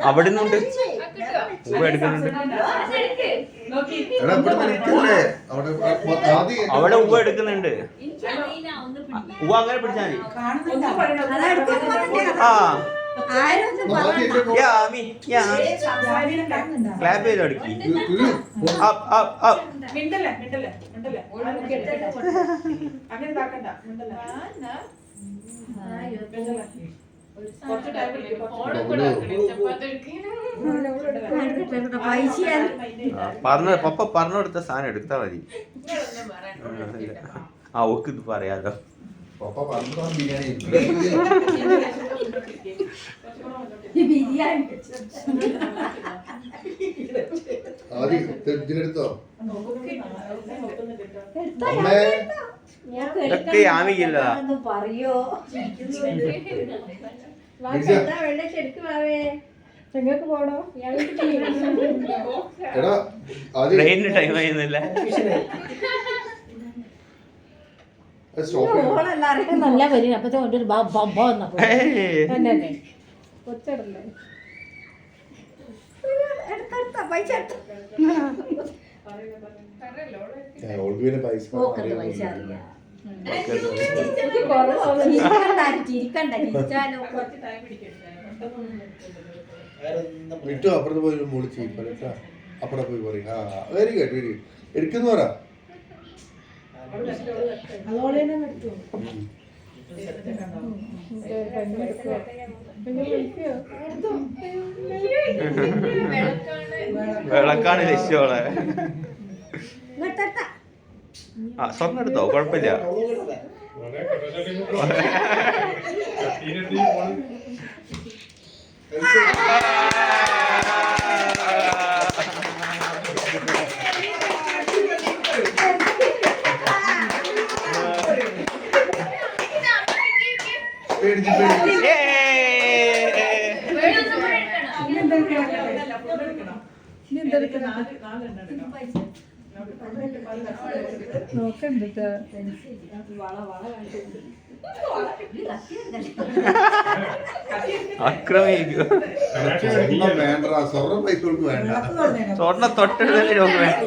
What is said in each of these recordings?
അവിടെ നിന്നുണ്ട് എടുക്കുന്നുണ്ട്. അവിടെ ഉവ എടുക്കുന്നുണ്ട്. ഉവ അങ്ങനെ പിടിച്ചാൽ മതി. ആ ക്ലാപ്പ് ചെയ്ത് അടിക്കി. പപ്പ പറഞ്ഞു കൊടുത്ത സാധനം എടുത്താ മതി. ആ ഓക്ക് ഇത് പറയാലോ. ഇതൊക്കെ യാമിക്കില്ല. ട്രെയിനിന് ടൈം ആയിരുന്നില്ല. നല്ല വരും. അപ്പത്തെ കൊണ്ടൊരു കൊച്ചടല്ലേ പൈസ വിട്ടു. അപ്പുറത്ത് പോയി വിളിച്ചു അപ്പുറം പോയി പറയും. ആ വെരി ഗുഡ് വെരി ഗുഡ്. എടുക്കുന്നു പറ. വിളക്കാണ് ലക്ഷ്യോളെ. ആ സ്വർണ്ണം എടുത്തോ, കുഴപ്പമില്ല. ആക്രമിക്കൂ. സ്വർണ്ണ തൊട്ടെടുത്തല്ലേ രോഗം വേണ്ട.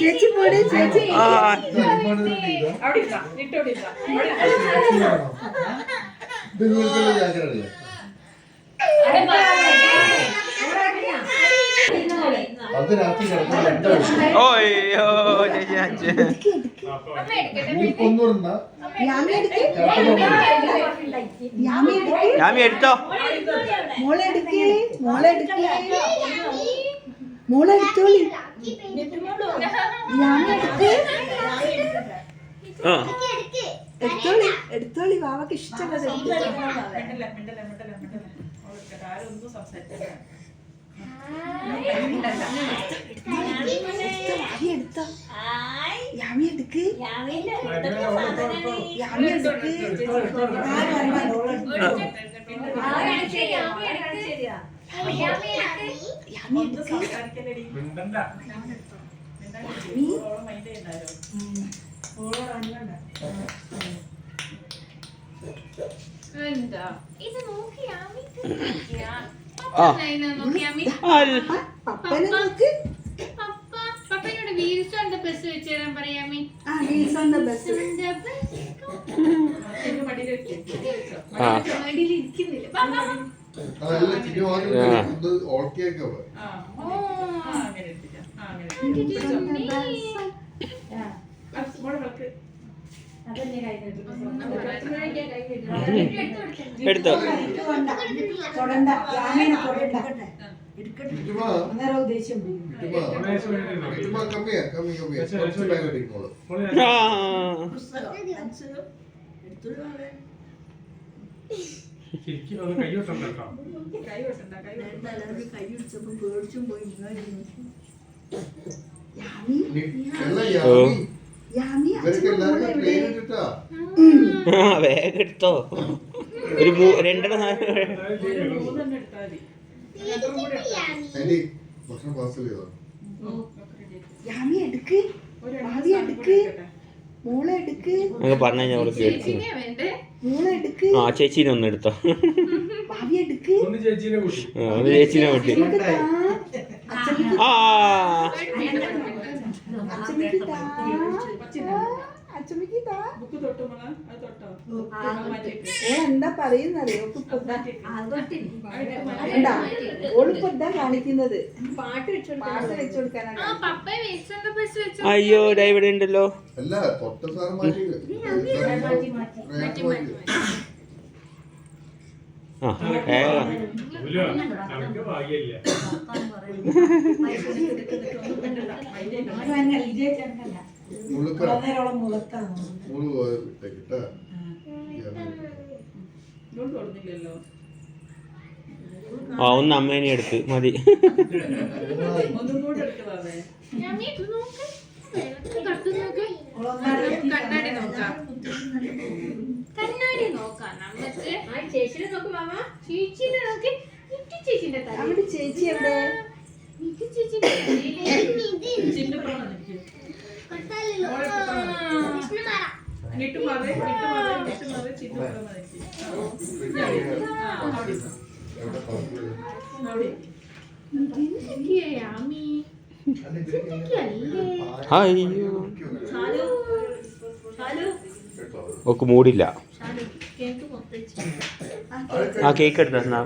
ചേച്ചി പോടെ ചേച്ചി ഓയ്യോ യാമി എടുത്തോ. മോളെടുത്തോളി. എടുത്തോളി. വാവക്ക് ഇഷ്ടമുള്ളത് എടുത്തോ. യാമി എടുക്ക്. പപ്പനോട് വീൽസ് ഓൺ ദ ബസ് വെച്ച് തരാൻ പറയാമേ. എടുത്തോ. അന്നേരം ദേഷ്യം പിടിക്കും. യാമി, അച്ഛൻ്റെ മോളെ എവിടെ? വേഗം എടുത്തോ. ഒരു രണ്ടെണ്ണം യാമി എടുക്ക്, ഭാവി എടുക്ക്, മോളെ എടുക്ക്, അങ്ങ് പറഞ്ഞു കഴിഞ്ഞാൽ അവള് കേൾക്കും. മോളെ എടുക്ക്, ആ ചേച്ചീനെ ഒന്ന് എടുത്തോ. ഭാവി എടുക്ക്, ഒന്ന് ചേച്ചീനെ കൂട്ടി. അച്ഛമ്മക്ക് ആ അച്ഛമ്മക്ക് താ, അച്ഛമ്മക്ക് താ. എന്താ പറയുന്നറിയോ? ഓളിപ്പോ എന്താ കാണിക്കുന്നത്? പാട്ട് വെച്ചു കൊടുക്കാനാണ്. അയ്യോ ദാ ഇവിടെ ഉണ്ടല്ലോ. അല്ല തൊട്ട സാറ് മാറ്റി ആ വേഗം ആ ഒന്ന് അമ്മേനെ എടുത്ത് മതി. കണ്ണാടി നോക്കാം നമുക്ക്. ചേച്ചിനെ നോക്ക് മാമ. ചേച്ചിനെ നോക്ക്. ചേച്ചിന്റെ തല. അവിടെ ചേച്ചി എവിടെ? ചേച്ചിന്റെ അയ്യോ ഓക്ക് മൂടില്ല. ആ കേക്ക് എടുത്താ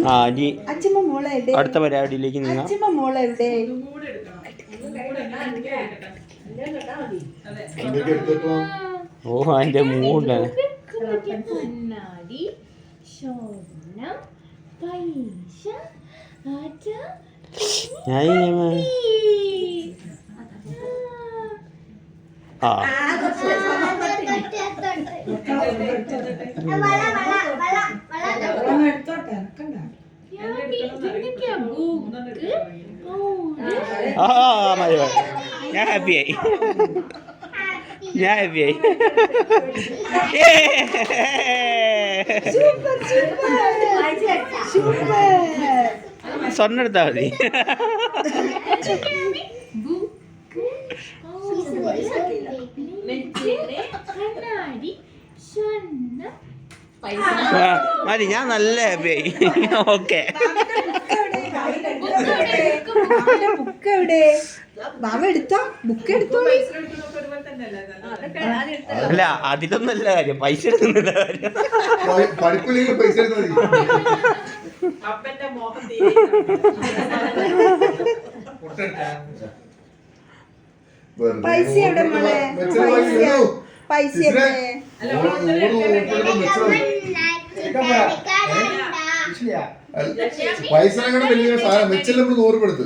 ആ ഇനി അച്ഛമ്മ മോളെ എവിടെ? അടുത്ത പരിപാടിയിലേക്ക് നിങ്ങൾ. അച്ഛമ്മ മോളെ എവിടെ? ഓ അതിന്റെ മൂടാണ്. കണ്ണാടി സ്വർണം പൈസ ഞാൻ ആ ആ മതി മതി. ഞാൻ ഹാപ്പിയായി. സ്വർണ്ണം എടുത്താ മതി. മതി ഞാൻ നല്ല ഹാപ്പിയായി. ഓക്കെ ബുക്ക് എവിടെ? ബാബ എടുത്തോ? ബുക്ക് എടുത്തോ? അല്ല അതിലൊന്നല്ല കാര്യം, പൈസ എടുക്കുന്നില്ല കാര്യം. പഠിപ്പില്ലെങ്കിൽ പൈസ എടുത്താൽ പൈസ എവിടെ മോളെ? പൈസ എവിടെ? പൈസ വലിയ സാധനം മെച്ചൽ നമ്മൾ 100 രൂപ എടുത്ത്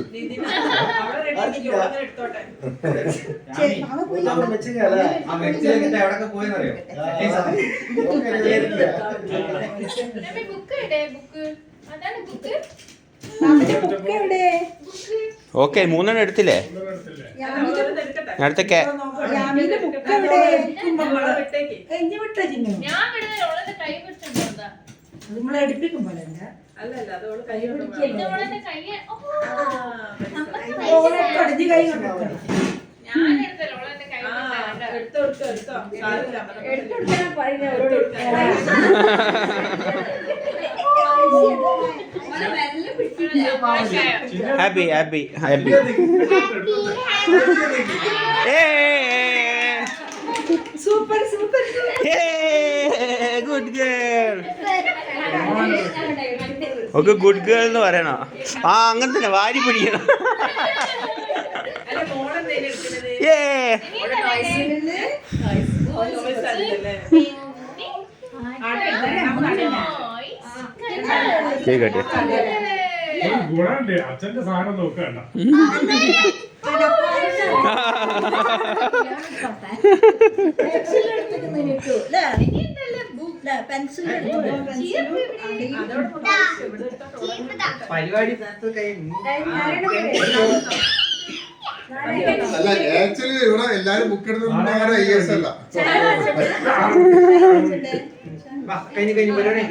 ബുക്ക് എവിടെ? ഓക്കെ 3 എടുത്തില്ലേ? അടുത്തൊക്കെ യാമിന്റെ ബുക്ക് എവിടെ? Happy happy happy. Super super good girl. Okay good girl എന്ന് പറയണോ? ആ അങ്ങനെ തന്നെ വാരി പിടിക്കണം. കേക്ക് കട്ടിയ ഗുണുണ്ട് അച്ഛന്റെ സാധനം നോക്കണ്ട പരിപാടി അല്ല ആക്ച്വലി ഇവിടെ എല്ലാരും ബുക്ക് എടുത്ത IAS അല്ല കഴിഞ്ഞു പരിപാടി